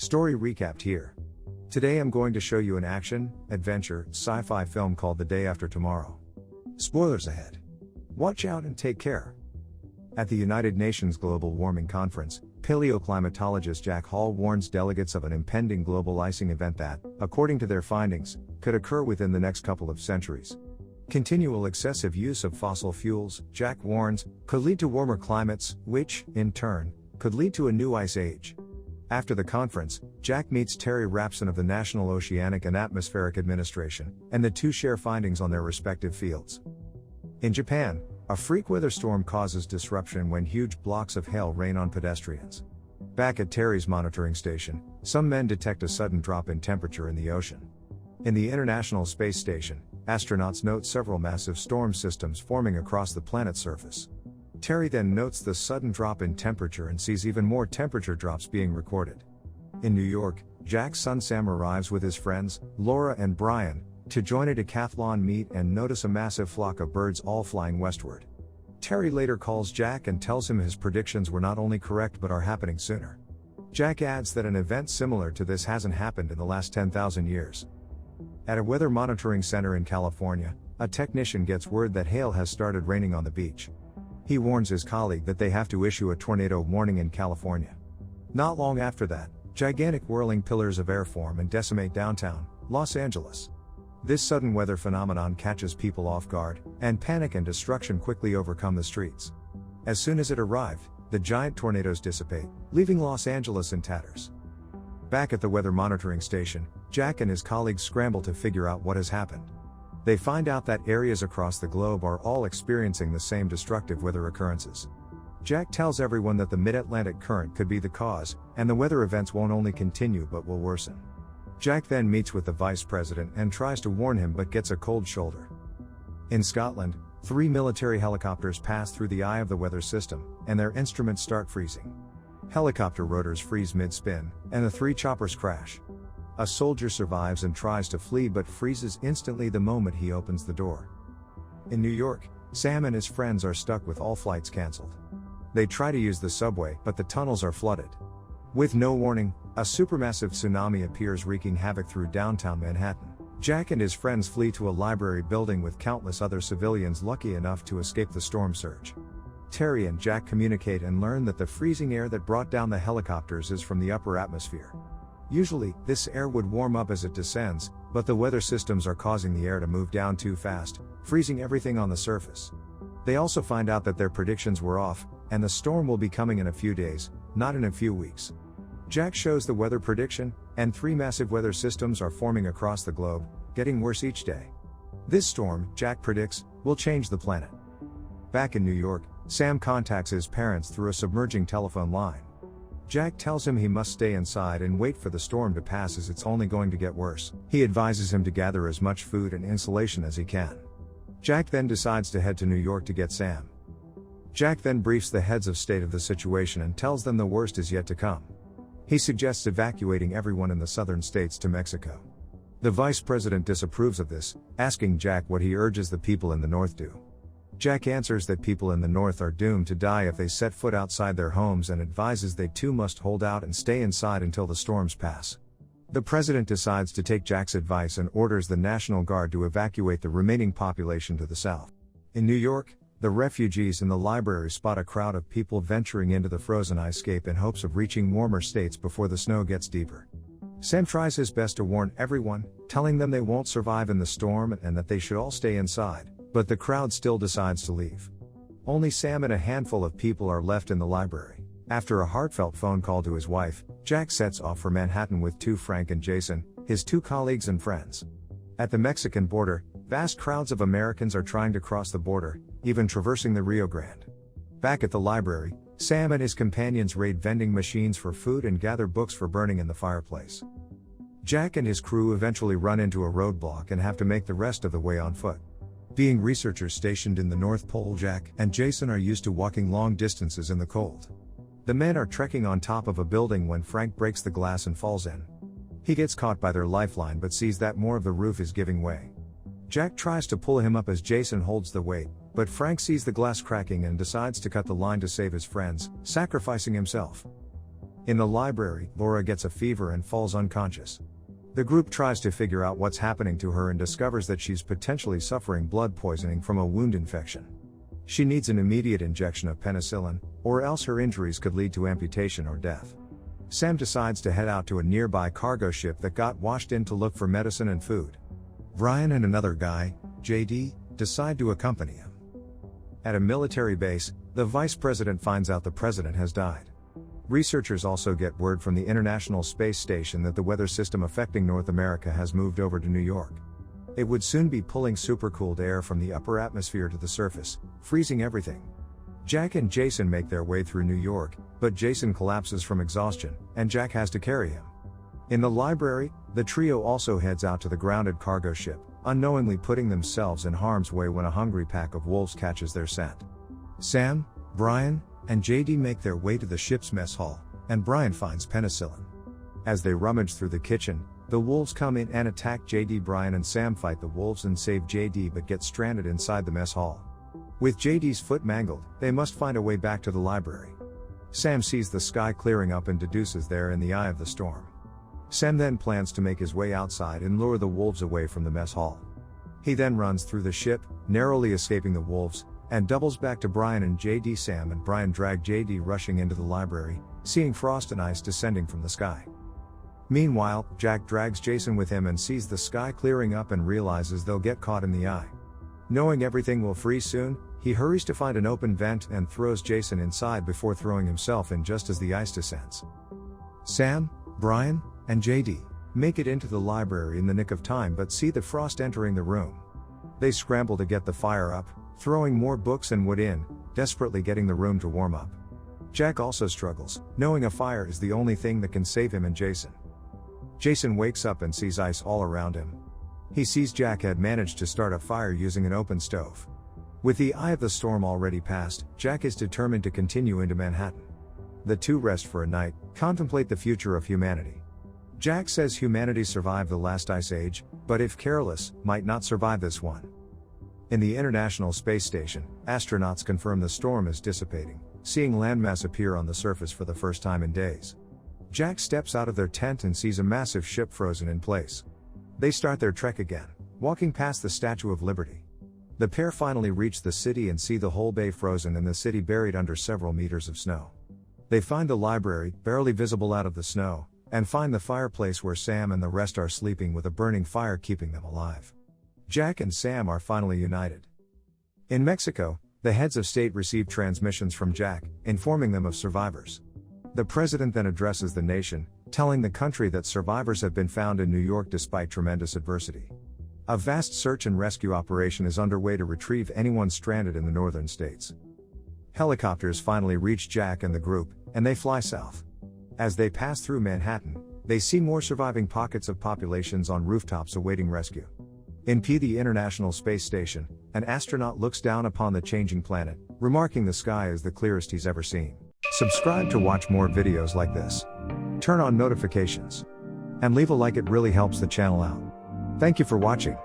Story recapped here. Today I'm going to show you an action, adventure, sci-fi film called The Day After Tomorrow. Spoilers ahead. Watch out and take care. At the United Nations Global Warming Conference, paleo climatologist Jack Hall warns delegates of an impending global icing event that, according to their findings, could occur within the next couple of centuries. Continual excessive use of fossil fuels, Jack warns, could lead to warmer climates, which, in turn, could lead to a new ice age. After the conference, Jack meets Terry Rapson of the National Oceanic and Atmospheric Administration, and the two share findings on their respective fields. In Japan, a freak weather storm causes disruption when huge blocks of hail rain on pedestrians. Back at Terry's monitoring station, some men detect a sudden drop in temperature in the ocean. In the International Space Station, astronauts note several massive storm systems forming across the planet's surface. Terry then notes the sudden drop in temperature and sees even more temperature drops being recorded. In New York, Jack's son Sam arrives with his friends, Laura and Brian, to join a decathlon meet and notice a massive flock of birds all flying westward. Terry later calls Jack and tells him his predictions were not only correct but are happening sooner. Jack adds that an event similar to this hasn't happened in the last 10,000 years. At a weather monitoring center in California, a technician gets word that hail has started raining on the beach. He warns his colleague that they have to issue a tornado warning in California. Not long after that, gigantic whirling pillars of air form and decimate downtown Los Angeles. This sudden weather phenomenon catches people off guard, and panic and destruction quickly overcome the streets. As soon as it arrived, the giant tornadoes dissipate, leaving Los Angeles in tatters. Back at the weather monitoring station, Jack and his colleagues scramble to figure out what has happened. They find out that areas across the globe are all experiencing the same destructive weather occurrences. Jack tells everyone that the mid-Atlantic current could be the cause, and the weather events won't only continue but will worsen. Jack then meets with the vice president and tries to warn him but gets a cold shoulder. In Scotland, 3 military helicopters pass through the eye of the weather system, and their instruments start freezing. Helicopter rotors freeze mid-spin, and the 3 choppers crash. A soldier survives and tries to flee but freezes instantly the moment he opens the door. In New York, Sam and his friends are stuck with all flights cancelled. They try to use the subway, but the tunnels are flooded. With no warning, a supermassive tsunami appears wreaking havoc through downtown Manhattan. Jack and his friends flee to a library building with countless other civilians lucky enough to escape the storm surge. Terry and Jack communicate and learn that the freezing air that brought down the helicopters is from the upper atmosphere. Usually, this air would warm up as it descends, but the weather systems are causing the air to move down too fast, freezing everything on the surface. They also find out that their predictions were off, and the storm will be coming in a few days, not in a few weeks. Jack shows the weather prediction, and 3 massive weather systems are forming across the globe, getting worse each day. This storm, Jack predicts, will change the planet. Back in New York, Sam contacts his parents through a submerging telephone line. Jack tells him he must stay inside and wait for the storm to pass as it's only going to get worse. He advises him to gather as much food and insulation as he can. Jack then decides to head to New York to get Sam. Jack then briefs the heads of state of the situation and tells them the worst is yet to come. He suggests evacuating everyone in the southern states to Mexico. The vice president disapproves of this, asking Jack what he urges the people in the north do. Jack answers that people in the north are doomed to die if they set foot outside their homes and advises they too must hold out and stay inside until the storms pass. The president decides to take Jack's advice and orders the National Guard to evacuate the remaining population to the south. In New York, the refugees in the library spot a crowd of people venturing into the frozen icescape in hopes of reaching warmer states before the snow gets deeper. Sam tries his best to warn everyone, telling them they won't survive in the storm and that they should all stay inside. But the crowd still decides to leave. Only Sam and a handful of people are left in the library. After a heartfelt phone call to his wife, Jack sets off for Manhattan with Frank and Jason, his 2 colleagues and friends. At the Mexican border, vast crowds of Americans are trying to cross the border, even traversing the Rio Grande. Back at the library, Sam and his companions raid vending machines for food and gather books for burning in the fireplace. Jack and his crew eventually run into a roadblock and have to make the rest of the way on foot. Being researchers stationed in the North Pole, Jack and Jason are used to walking long distances in the cold. The men are trekking on top of a building when Frank breaks the glass and falls in. He gets caught by their lifeline but sees that more of the roof is giving way. Jack tries to pull him up as Jason holds the weight, but Frank sees the glass cracking and decides to cut the line to save his friends, sacrificing himself. In the library, Laura gets a fever and falls unconscious. The group tries to figure out what's happening to her and discovers that she's potentially suffering blood poisoning from a wound infection. She needs an immediate injection of penicillin, or else her injuries could lead to amputation or death. Sam decides to head out to a nearby cargo ship that got washed in to look for medicine and food. Brian and another guy, JD, decide to accompany him. At a military base, the vice president finds out the president has died. Researchers also get word from the International Space Station that the weather system affecting North America has moved over to New York. It would soon be pulling supercooled air from the upper atmosphere to the surface, freezing everything. Jack and Jason make their way through New York, but Jason collapses from exhaustion, and Jack has to carry him. In the library, the trio also heads out to the grounded cargo ship, unknowingly putting themselves in harm's way when a hungry pack of wolves catches their scent. Sam, Brian, and JD make their way to the ship's mess hall, and Brian finds penicillin. As they rummage through the kitchen, the wolves come in and attack JD. Brian and Sam fight the wolves and save JD but get stranded inside the mess hall. With JD's foot mangled, they must find a way back to the library. Sam sees the sky clearing up and deduces they're in the eye of the storm. Sam then plans to make his way outside and lure the wolves away from the mess hall. He then runs through the ship, narrowly escaping the wolves, and doubles back to Brian and JD. Sam and Brian drag JD rushing into the library, seeing frost and ice descending from the sky. Meanwhile, Jack drags Jason with him and sees the sky clearing up and realizes they'll get caught in the eye. Knowing everything will freeze soon, he hurries to find an open vent and throws Jason inside before throwing himself in just as the ice descends. Sam, Brian, and JD make it into the library in the nick of time but see the frost entering the room. They scramble to get the fire up, throwing more books and wood in, desperately getting the room to warm up. Jack also struggles, knowing a fire is the only thing that can save him and Jason. Jason wakes up and sees ice all around him. He sees Jack had managed to start a fire using an open stove. With the eye of the storm already passed, Jack is determined to continue into Manhattan. The two rest for a night, contemplate the future of humanity. Jack says humanity survived the last ice age, but if careless, might not survive this one. In the International Space Station, astronauts confirm the storm is dissipating, seeing landmass appear on the surface for the first time in days. Jack steps out of their tent and sees a massive ship frozen in place. They start their trek again, walking past the Statue of Liberty. The pair finally reach the city and see the whole bay frozen and the city buried under several meters of snow. They find the library, barely visible out of the snow, and find the fireplace where Sam and the rest are sleeping with a burning fire keeping them alive. Jack and Sam are finally united. In Mexico, the heads of state receive transmissions from Jack, informing them of survivors. The president then addresses the nation, telling the country that survivors have been found in New York despite tremendous adversity. A vast search and rescue operation is underway to retrieve anyone stranded in the northern states. Helicopters finally reach Jack and the group, and they fly south. As they pass through Manhattan, they see more surviving pockets of populations on rooftops awaiting rescue. In the International Space Station, an astronaut looks down upon the changing planet, remarking the sky is the clearest he's ever seen. Subscribe to watch more videos like this. Turn on notifications. And leave a like, it really helps the channel out. Thank you for watching.